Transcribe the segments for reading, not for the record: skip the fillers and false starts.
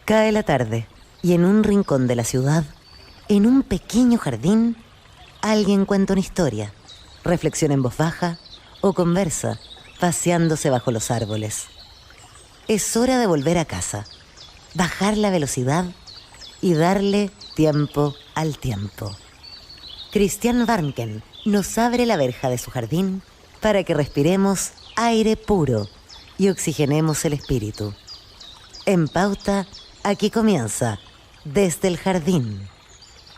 Cae la tarde y en un rincón de la ciudad, en un pequeño jardín, alguien cuenta una historia, reflexiona en voz baja o conversa, paseándose bajo los árboles. Es hora de volver a casa, bajar la velocidad y darle tiempo al tiempo. Christian Warnken nos abre la verja de su jardín para que respiremos aire puro y oxigenemos el espíritu. En Pauta, aquí comienza Desde el Jardín.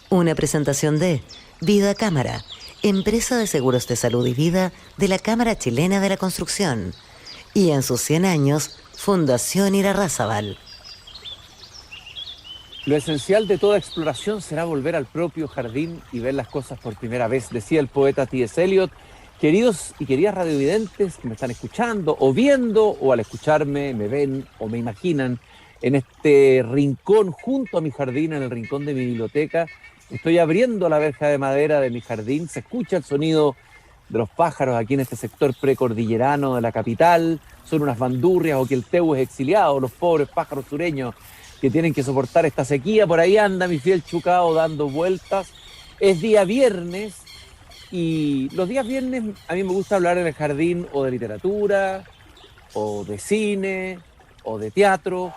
Una presentación de Vida Cámara, empresa de seguros de salud y vida de la Cámara Chilena de la Construcción. Y en sus 100 años, Fundación Irarrázaval. Lo esencial de toda exploración será volver al propio jardín y ver las cosas por primera vez, decía el poeta T.S. Eliot. Queridos y queridas radiovidentes que me están escuchando o viendo, o al escucharme me ven o me imaginan en este rincón junto a mi jardín, en el rincón de mi biblioteca. Estoy abriendo la verja de madera de mi jardín, se escucha el sonido de los pájaros aquí en este sector precordillerano de la capital. Son unas bandurrias o que el teu es exiliado, los pobres pájaros sureños que tienen que soportar esta sequía. Por ahí anda mi fiel Chucao dando vueltas. Es día viernes y los días viernes a mí me gusta hablar en el jardín o de literatura, o de cine, o de teatro.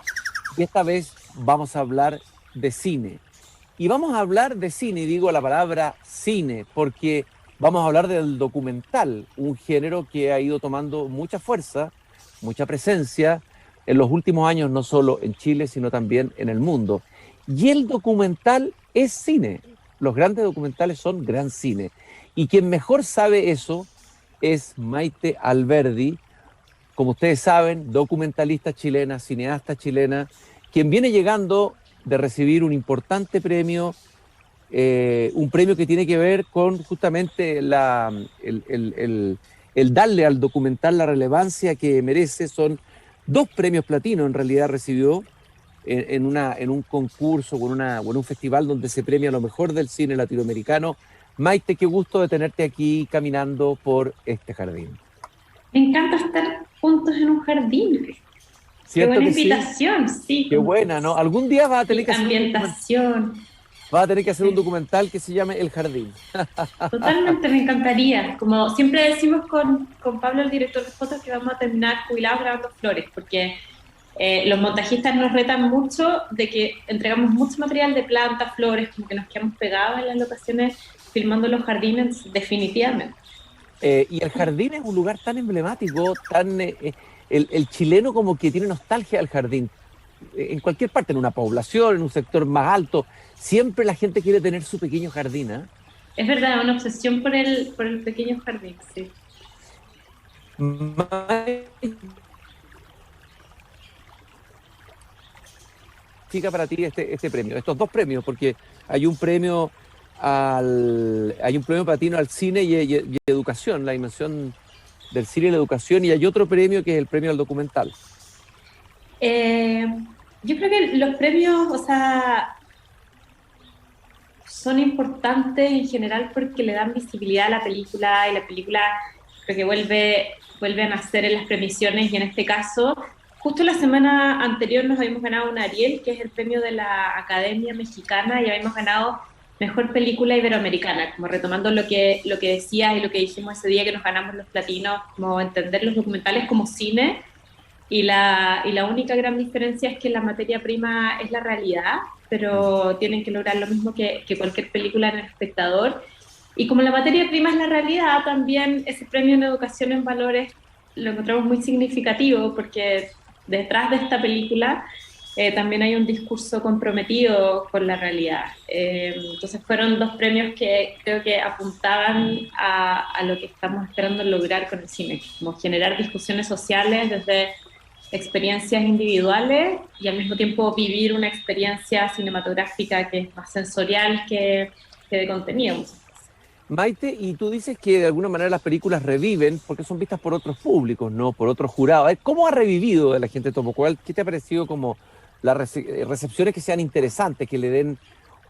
Y esta vez vamos a hablar de cine. Y vamos a hablar de cine, y digo la palabra cine, porque vamos a hablar del documental, un género que ha ido tomando mucha fuerza, mucha presencia en los últimos años, no solo en Chile, sino también en el mundo. Y el documental es cine. Los grandes documentales son gran cine. Y quien mejor sabe eso es Maite Alberdi, como ustedes saben, documentalista chilena, cineasta chilena, quien viene llegando de recibir un importante premio, un premio que tiene que ver con justamente el darle al documental la relevancia que merece. Son 2 premios platino, en realidad recibió en un concurso o en un festival donde se premia lo mejor del cine latinoamericano. Maite, qué gusto de tenerte aquí caminando por este jardín. Me encanta estar juntos en un jardín. Qué ¿Cierto buena que sí? invitación, sí. Qué buena, ¿no? Algún día vas a tener que hacer ambientación. vas a tener que hacer un documental que se llame El Jardín. Totalmente, me encantaría. Como siempre decimos con Pablo, el director de fotos, que vamos a terminar jubilados grabando flores, porque los montajistas nos retan mucho de que entregamos mucho material de plantas, flores, como que nos quedamos pegados en las locaciones filmando los jardines definitivamente. Y el jardín es un lugar tan emblemático, tan el chileno como que tiene nostalgia al jardín. En cualquier parte, en una población, en un sector más alto, siempre la gente quiere tener su pequeño jardín, ¿eh? Es verdad, una obsesión por el pequeño jardín, sí. Chica, para ti este premio, estos 2 premios, porque hay un premio platino al cine y educación, la dimensión del cine y la educación, y hay otro premio que es el premio al documental. Yo creo que los premios, o sea, son importantes en general porque le dan visibilidad a la película, y la película creo que vuelve a nacer en las premiaciones, y en este caso, justo la semana anterior nos habíamos ganado un Ariel, que es el premio de la Academia Mexicana, y habíamos ganado Mejor Película Iberoamericana, como retomando lo que decías y lo que dijimos ese día que nos ganamos los platinos, como entender los documentales como cine. Y la única gran diferencia es que la materia prima es la realidad, pero tienen que lograr lo mismo que cualquier película en el espectador. Y como la materia prima es la realidad, también ese premio en educación en valores lo encontramos muy significativo, porque detrás de esta película también hay un discurso comprometido con la realidad. Entonces fueron 2 premios que creo que apuntaban a lo que estamos esperando lograr con el cine, como generar discusiones sociales desde experiencias individuales y al mismo tiempo vivir una experiencia cinematográfica que es más sensorial que de contenido. Maite, y tú dices que de alguna manera las películas reviven porque son vistas por otros públicos, ¿no? Por otros jurados. ¿Cómo ha revivido la gente Topo? ¿Qué te ha parecido como las recepciones que sean interesantes, que le den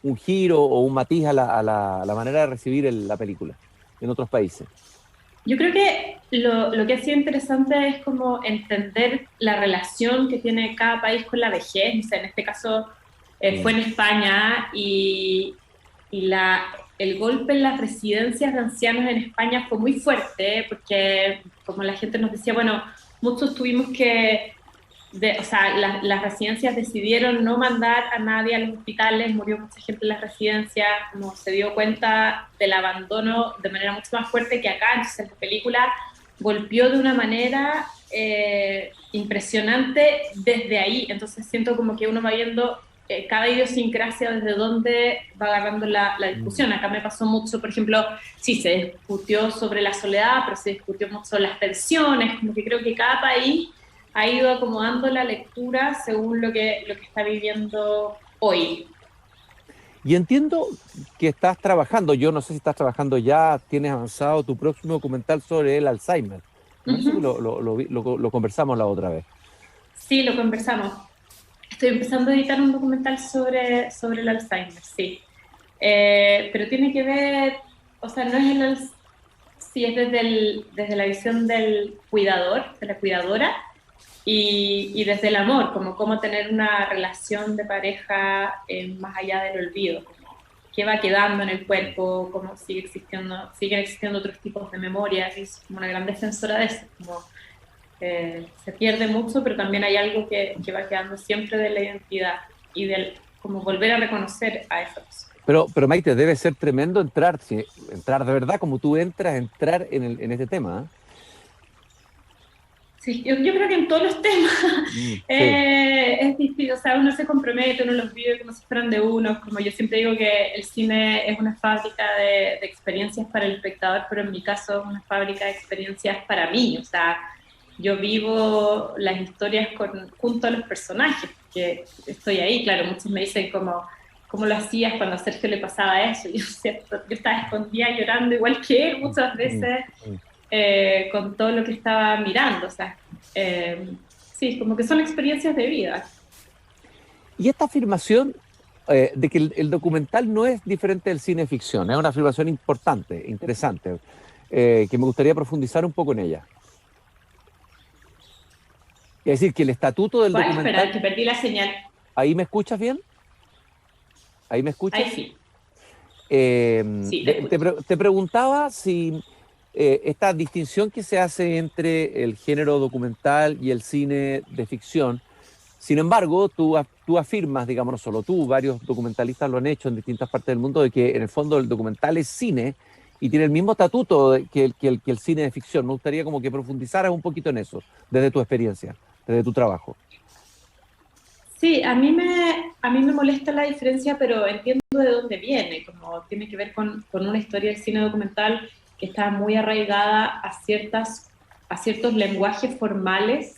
un giro o un matiz a la manera de recibir la película en otros países? Yo creo que lo que ha sido interesante es como entender la relación que tiene cada país con la vejez. O sea, en este caso fue Mm. en España y el golpe en las residencias de ancianos en España fue muy fuerte, porque como la gente nos decía, bueno, muchos tuvimos que o sea, las residencias decidieron no mandar a nadie a los hospitales, murió mucha gente en las residencias, como se dio cuenta del abandono de manera mucho más fuerte que acá. Entonces la película golpeó de una manera impresionante desde ahí. Entonces siento como que uno va viendo cada idiosincrasia desde dónde va agarrando la Mm. discusión. Acá me pasó mucho, por ejemplo, sí, se discutió sobre la soledad, pero se discutió mucho sobre las pensiones, como que creo que cada país ha ido acomodando la lectura según lo que está viviendo hoy. Y entiendo que estás trabajando, yo no sé si estás trabajando ya, tienes avanzado tu próximo documental sobre el Alzheimer. Me parece que Ujú. lo conversamos la otra vez. Sí, lo conversamos. Estoy empezando a editar un documental sobre el Alzheimer, sí. Pero tiene que ver, o sea, no es sí, es desde la visión del cuidador, de la cuidadora, y desde el amor, como cómo tener una relación de pareja más allá del olvido, como qué va quedando en el cuerpo, cómo siguen existiendo otros tipos de memorias, y es como una gran defensora de eso, como se pierde mucho, pero también hay algo que va quedando siempre de la identidad y del como volver a reconocer a esa persona. Pero Maite, debe ser tremendo entrar, entrar de verdad como tú entras, entrar en este tema. Sí, yo creo que en todos los temas Sí. es difícil, o sea, uno se compromete, uno los vive como si fueran de uno, como yo siempre digo que el cine es una fábrica de experiencias para el espectador, pero en mi caso es una fábrica de experiencias para mí, o sea, yo vivo las historias junto a los personajes, que estoy ahí, claro, muchos me dicen como, ¿cómo lo hacías cuando a Sergio le pasaba eso? Y yo estaba escondida llorando igual que él muchas Mm, veces, mm. con todo lo que estaba mirando. O sea, sí, como que son experiencias de vida. Y esta afirmación de que el documental no es diferente del cine ficción, es una afirmación importante, interesante, que me gustaría profundizar un poco en ella. Es decir, que el estatuto del ¿Cuál? Espera, documental, que perdí la señal. ¿ahí me escuchas bien? ¿Ahí me Ahí escuchas? sí, sí, te Te, escucho. te preguntaba si esta distinción que se hace entre el género documental y el cine de ficción, sin embargo, tú afirmas, digamos, no solo tú, varios documentalistas lo han hecho en distintas partes del mundo, de que en el fondo el documental es cine y tiene el mismo estatuto que el cine de ficción. Me gustaría como que profundizaras un poquito en eso, desde tu experiencia, desde tu trabajo. Sí, a mí me molesta la diferencia, pero entiendo de dónde viene, como tiene que ver con una historia del cine documental que está muy arraigada a ciertos lenguajes formales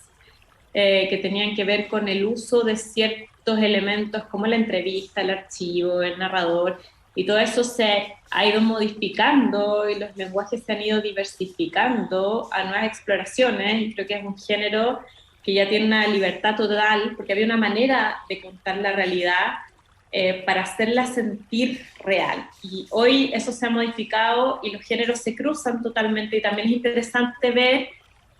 que tenían que ver con el uso de ciertos elementos como la entrevista, el archivo, el narrador, y todo eso se ha ido modificando y los lenguajes se han ido diversificando a nuevas exploraciones, y creo que es un género que ya tiene una libertad total, porque había una manera de contar la realidad para hacerla sentir real. Y hoy eso se ha modificado y los géneros se cruzan totalmente, y también es interesante ver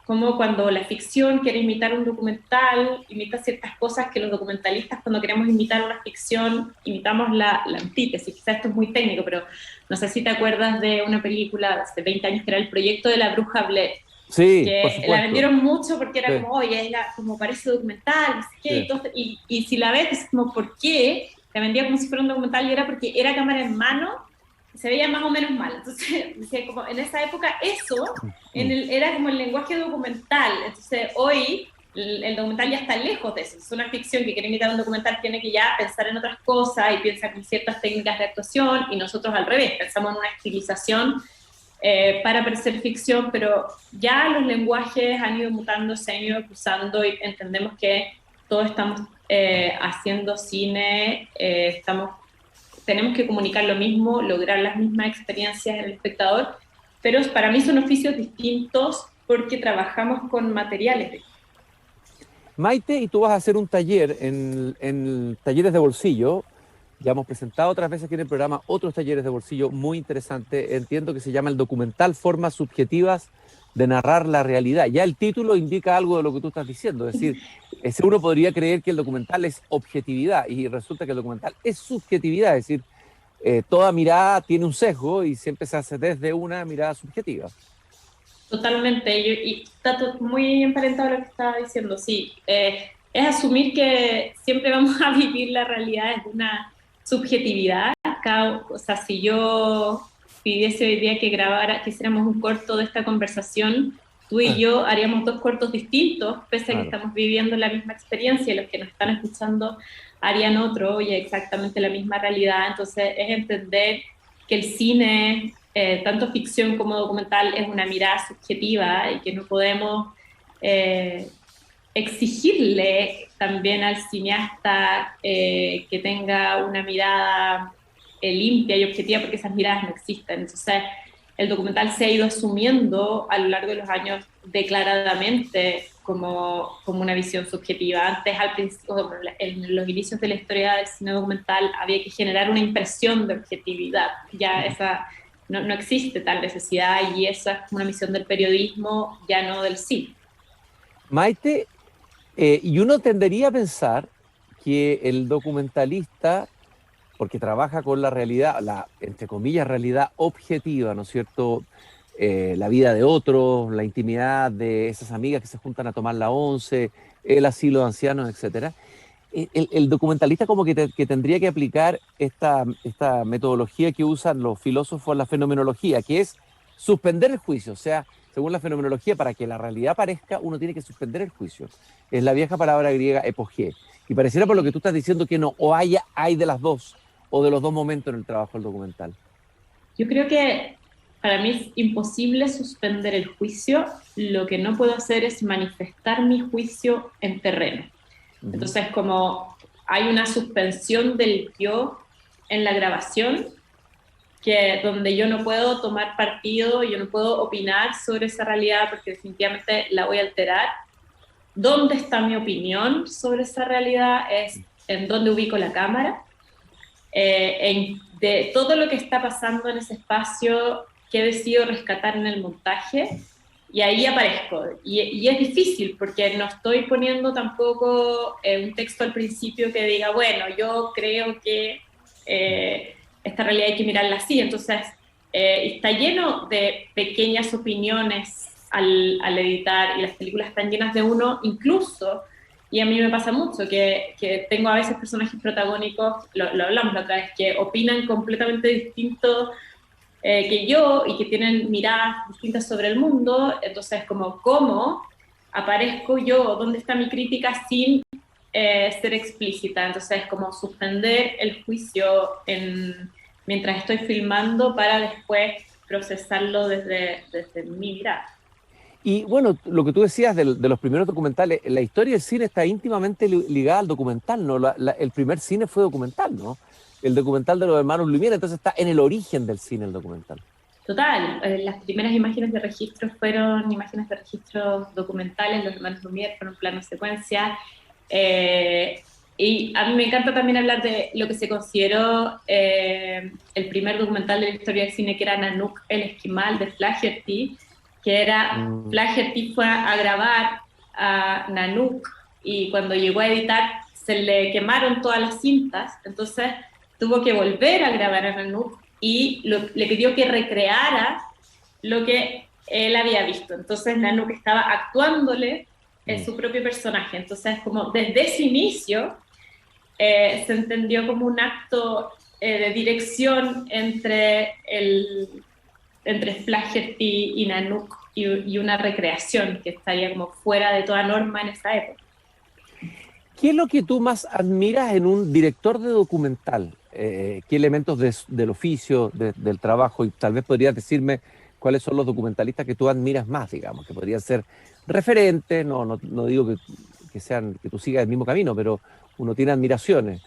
como cuando la ficción quiere imitar un documental, imita ciertas cosas que los documentalistas cuando queremos imitar una ficción, imitamos la antítesis. Quizás esto es muy técnico, pero no sé si te acuerdas de una película de hace 20 años que era El proyecto de la bruja Blair, Sí, por que la supuesto. vendieron mucho porque era Sí, como, oye, como parece documental, no sé qué, sí. y si la ves es como, ¿por qué? La vendía como si fuera un documental y era porque era cámara en mano, se veía más o menos mal. Entonces, decía, como en esa época eso Mm. era como el lenguaje documental. Entonces, hoy el documental ya está lejos de eso. Es una ficción que quiere imitar un documental, tiene que ya pensar en otras cosas y piensa en ciertas técnicas de actuación, y nosotros al revés, pensamos en una estilización para parecer ficción, pero ya los lenguajes han ido mutando, se han ido cruzando y entendemos que todos estamos haciendo cine, tenemos que comunicar lo mismo, lograr las mismas experiencias en el espectador, pero para mí son oficios distintos porque trabajamos con materiales. Maite, y tú vas a hacer un taller en talleres de bolsillo. Ya hemos presentado otras veces aquí en el programa otros talleres de bolsillo muy interesantes. Entiendo que se llama el documental Formas Subjetivas de Narrar la Realidad. Ya el título indica algo de lo que tú estás diciendo. Es decir, uno podría creer que el documental es objetividad y resulta que el documental es subjetividad. Es decir, toda mirada tiene un sesgo y siempre se hace desde una mirada subjetiva. Totalmente, y está muy emparentado a lo que estaba diciendo, sí. Es asumir que siempre vamos a vivir la realidad desde una subjetividad. O sea, si yo pidiese hoy día que hiciéramos un corto de esta conversación, tú y yo haríamos dos cortos distintos, pese a que Claro. estamos viviendo la misma experiencia, y los que nos están escuchando harían otro, y exactamente la misma realidad. Entonces, es entender que el cine, tanto ficción como documental, es una mirada subjetiva y que no podemos exigirle también al cineasta que tenga una mirada limpia y objetiva, porque esas miradas no existen. Entonces, el documental se ha ido asumiendo a lo largo de los años declaradamente como una visión subjetiva. Antes, al principio, en los inicios de la historia del cine documental, había que generar una impresión de objetividad. Ya esa no existe tal necesidad, y esa es una misión del periodismo, ya no del cine. Maite, y uno tendería a pensar que el documentalista, porque trabaja con la realidad, la, entre comillas, realidad objetiva, ¿no es cierto? La vida de otros, la intimidad de esas amigas que se juntan a tomar la once, el asilo de ancianos, etcétera. El documentalista como que tendría que aplicar esta metodología que usan los filósofos, la fenomenología, que es suspender el juicio. O sea, según la fenomenología, para que la realidad aparezca, uno tiene que suspender el juicio. Es la vieja palabra griega epogé. Y pareciera por lo que tú estás diciendo que no, o hay de las dos, o de los dos momentos en el trabajo del documental. Yo creo que para mí es imposible suspender el juicio. Lo que no puedo hacer es manifestar mi juicio en terreno. Ujú. Entonces, como hay una suspensión del yo en la grabación, donde yo no puedo tomar partido, yo no puedo opinar sobre esa realidad porque definitivamente la voy a alterar. ¿Dónde está mi opinión sobre esa realidad? Es en dónde ubico la cámara, de todo lo que está pasando en ese espacio que he decidido rescatar en el montaje, y ahí aparezco. Y es difícil porque no estoy poniendo tampoco un texto al principio que diga, bueno, yo creo que esta realidad hay que mirarla así. Entonces, está lleno de pequeñas opiniones al editar, y las películas están llenas de uno, incluso. Y a mí me pasa mucho que tengo a veces personajes protagónicos, lo hablamos la otra vez, que opinan completamente distinto que yo, y que tienen miradas distintas sobre el mundo. Entonces, ¿cómo aparezco yo? ¿Dónde está mi crítica sin ser explícita? Entonces, como suspender el juicio mientras estoy filmando, para después procesarlo desde mi mirada. Y bueno, lo que tú decías de los primeros documentales, la historia del cine está íntimamente ligada al documental, ¿no? El primer cine fue documental, ¿no? El documental de los hermanos Lumière, entonces está en el origen del cine el documental. Total, las primeras imágenes de registro fueron imágenes de registro documentales. Los hermanos Lumière fueron plano secuencia. Y a mí me encanta también hablar de lo que se consideró el primer documental de la historia del cine, que era Nanook, el esquimal, de Flaherty, que era, Mm. Flaherty fue a grabar a Nanook, y cuando llegó a editar se le quemaron todas las cintas. Entonces tuvo que volver a grabar a Nanook, y le pidió que recreara lo que él había visto. Entonces Nanook estaba actuándole en Mm. su propio personaje. Entonces, como desde ese inicio, se entendió como un acto de dirección entre Flaherty y Nanook, y una recreación que estaría como fuera de toda norma en esa época. ¿Qué es lo que tú más admiras en un director de documental? ¿Qué elementos del oficio, del trabajo? Y tal vez podrías decirme cuáles son los documentalistas que tú admiras más, digamos, que podrían ser referentes, no digo que tú sigas el mismo camino, pero uno tiene admiraciones.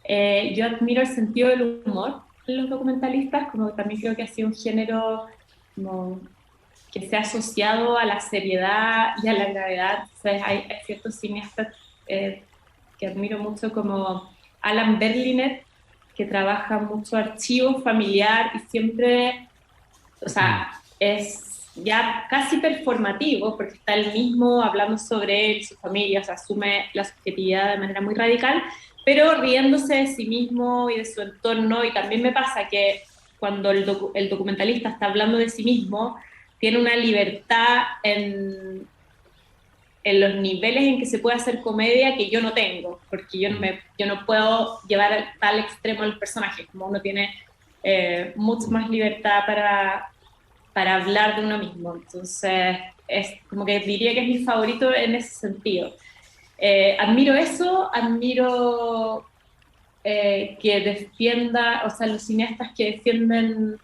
Yo admiro el sentido del humor en los documentalistas, como también creo que ha sido un género como que se ha asociado a la seriedad y a la gravedad. O sea, hay ciertos cineastas que admiro mucho, como Alan Berliner, que trabaja mucho archivo familiar y siempre, o sea, es ya casi performativo, porque está él mismo hablando sobre él, su familia, o sea, asume la subjetividad de manera muy radical, pero riéndose de sí mismo y de su entorno, y también me pasa que cuando el documentalista está hablando de sí mismo, tiene una libertad en los niveles en que se puede hacer comedia que yo no tengo, porque yo no puedo llevar al tal extremo al personaje, como uno tiene mucho más libertad para hablar de uno mismo. Entonces, es como que diría que es mi favorito en ese sentido. Admiro eso, admiro que defienda, o sea, los cineastas que defienden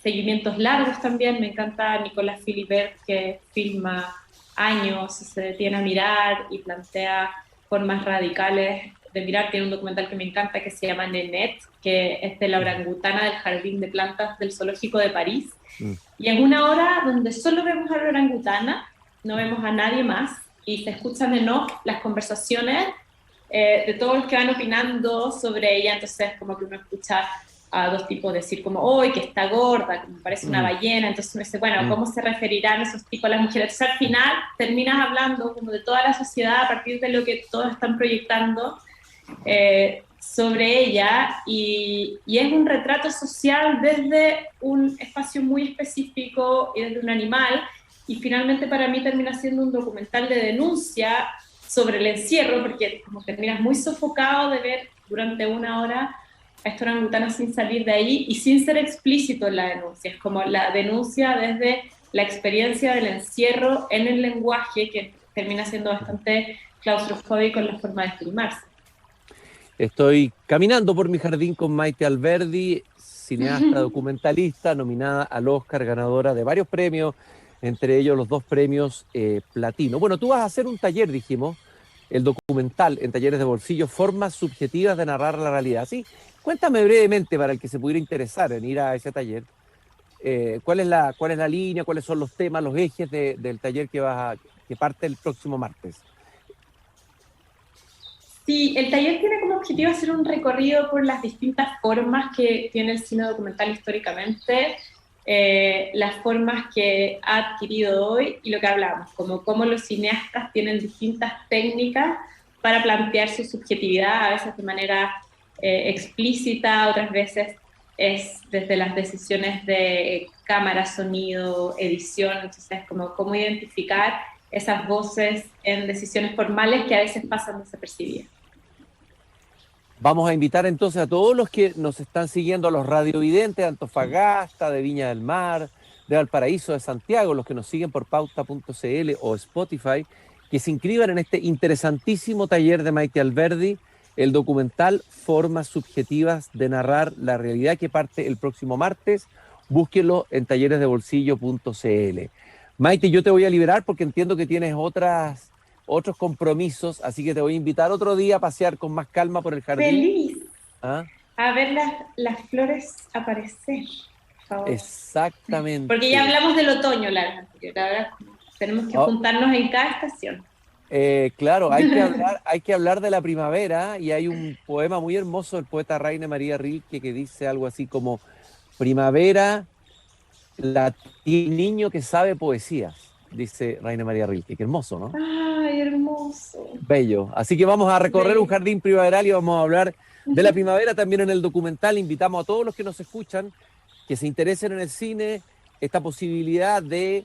seguimientos largos también. Me encanta Nicolas Philibert, que filma años, se detiene a mirar y plantea formas radicales de mirar. Tiene un documental que me encanta que se llama Nenette, que es de la orangutana del jardín de plantas del zoológico de París. Mm. Y es una hora donde solo vemos a la orangutana, no vemos a nadie más, y se escuchan en off las conversaciones de todos los que van opinando sobre ella. Entonces como que uno escucha a dos tipos decir como, hoy que está gorda, que me parece una ballena. Entonces uno dice, bueno, ¿cómo se referirán esos tipos a las mujeres? Entonces al final terminas hablando como de toda la sociedad a partir de lo que todos están proyectando sobre ella, y es un retrato social desde un espacio muy específico y desde un animal, y finalmente para mí termina siendo un documental de denuncia sobre el encierro, porque como terminas muy sofocado de ver durante una hora a esta orangutana sin salir de ahí y sin ser explícito en la denuncia. Es como la denuncia desde la experiencia del encierro en el lenguaje, que termina siendo bastante claustrofóbico en la forma de filmarse. Estoy caminando por mi jardín con Maite Alberdi, cineasta, documentalista, nominada al Oscar, ganadora de varios premios, entre ellos los 2 premios platino. Bueno, tú vas a hacer un taller, dijimos, el documental en Talleres de Bolsillo, formas subjetivas de narrar la realidad. Sí, cuéntame brevemente para el que se pudiera interesar en ir a ese taller. ¿Cuál es la línea, cuáles son los temas, los ejes del taller que parte el próximo martes? Sí, el taller tiene como objetivo hacer un recorrido por las distintas formas que tiene el cine documental históricamente, las formas que ha adquirido hoy y lo que hablamos, como cómo los cineastas tienen distintas técnicas para plantear su subjetividad, a veces de manera explícita, otras veces es desde las decisiones de cámara, sonido, edición. Entonces como cómo identificar esas voces en decisiones formales que a veces pasan desapercibidas. Vamos a invitar entonces a todos los que nos están siguiendo, a los radiovidentes de Antofagasta, de Viña del Mar, de Valparaíso, de Santiago, los que nos siguen por pauta.cl o Spotify, que se inscriban en este interesantísimo taller de Maite Alberdi, el documental Formas Subjetivas de Narrar la Realidad, que parte el próximo martes. Búsquenlo en talleresdebolsillo.cl. Maite, yo te voy a liberar porque entiendo que tienes otros compromisos, así que te voy a invitar otro día a pasear con más calma por el jardín. Feliz ¿Ah? a ver las flores aparecer, por favor. Porque ya Exactamente. hablamos del otoño la vez anterior, ahora tenemos que Oh, juntarnos en cada estación. claro, hay que hablar de la primavera y hay un poema muy hermoso del poeta Raine María Rilke que dice algo así como primavera, niño que sabe poesías, dice Raine María Rilke. Qué hermoso, ¿no? Ay, hermoso. Bello. Así que vamos a recorrer un Bello. jardín primaveral y vamos a hablar de la primavera también en el documental. Invitamos a todos los que nos escuchan que se interesen en el cine, esta posibilidad de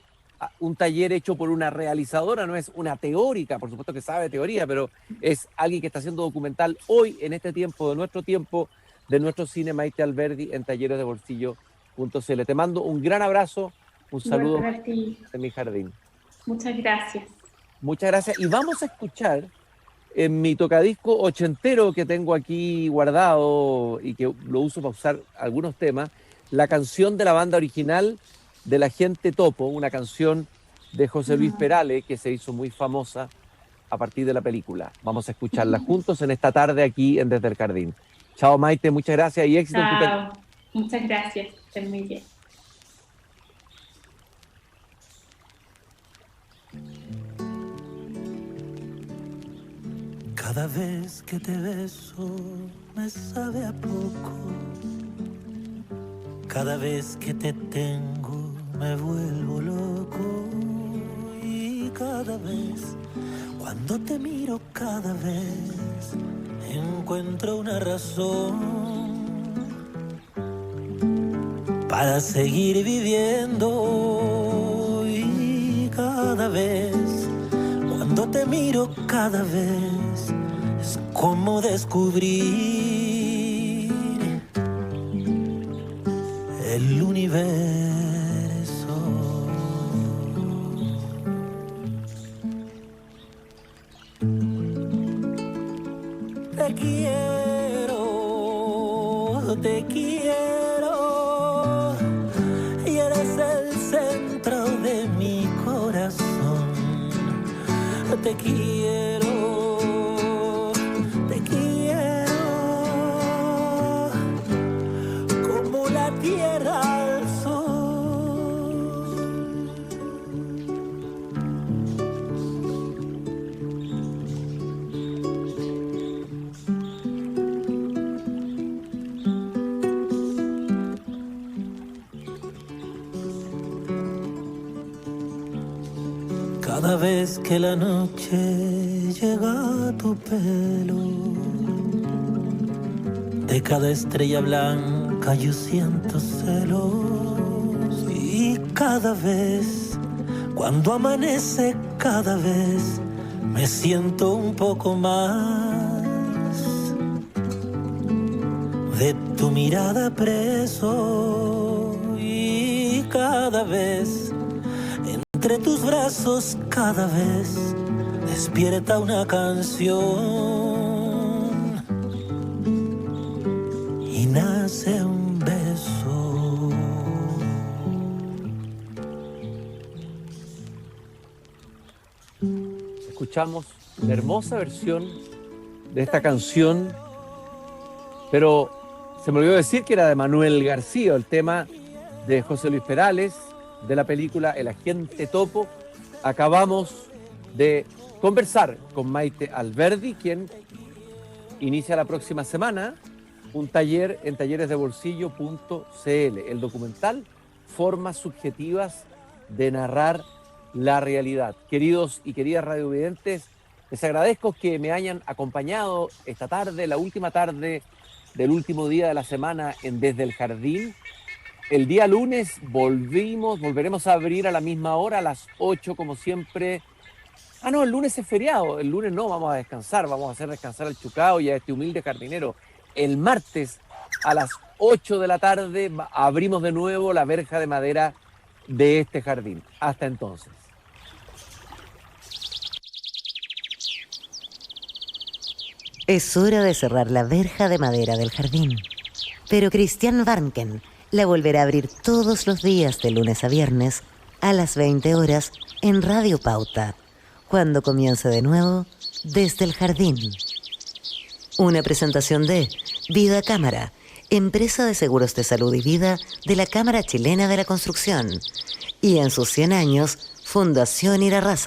un taller hecho por una realizadora, no es una teórica, por supuesto que sabe teoría, pero es alguien que está haciendo documental hoy, en este tiempo, de nuestro cine, Maite Alberdi, en talleresdebolsillo.cl. Te mando un gran abrazo, un Igual saludo para ti. de mi jardín. Muchas gracias. Muchas gracias. Y vamos a escuchar en mi tocadisco ochentero que tengo aquí guardado y que lo uso para usar algunos temas, la canción de la banda original de La Gente Topo, una canción de José Luis Perales que se hizo muy famosa a partir de la película. Vamos a escucharla juntos en esta tarde aquí en Desde el Jardín. Chao Maite, muchas gracias y éxito en tu película. Chao. Muchas gracias. Estén muy bien. Cada vez que te beso me sabe a poco. Cada vez que te tengo me vuelvo loco. Y cada vez, cuando te miro, cada vez encuentro una razón para seguir viviendo. Y cada vez, cuando te miro, cada vez es como descubrir el universo. Te quiero, y eres el centro de mi corazón. Te quiero, como la tierra al sol. Cada vez que la noche llega a tu pelo, de cada estrella blanca yo siento celos. Y cada vez, cuando amanece, cada vez me siento un poco más de tu mirada preso. Y cada vez, entre tus brazos, cada vez despierta una canción y nace un beso. Escuchamos la hermosa versión de esta canción, pero se me olvidó decir que era de Manuel García, el tema de José Luis Perales, de la película El Agente Topo. Acabamos de conversar con Maite Alberdi, quien inicia la próxima semana un taller en talleresdebolsillo.cl, el documental Formas Subjetivas de Narrar la Realidad. Queridos y queridas radiovidentes, les agradezco que me hayan acompañado esta tarde, la última tarde del último día de la semana en Desde el Jardín. El día lunes volveremos a abrir a la misma hora, a las 8 como siempre. Ah, no, el lunes es feriado. El lunes no, vamos a descansar, vamos a hacer descansar al Chucao y a este humilde jardinero. El martes a las 8 de la tarde abrimos de nuevo la verja de madera de este jardín. Hasta entonces. Es hora de cerrar la verja de madera del jardín. Pero Christian Warnken la volverá a abrir todos los días de lunes a viernes a las 20 horas en Radio Pauta, cuando comience de nuevo Desde el Jardín. Una presentación de Vida Cámara, empresa de seguros de salud y vida de la Cámara Chilena de la Construcción, y en sus 100 años, Fundación Irarrázaval.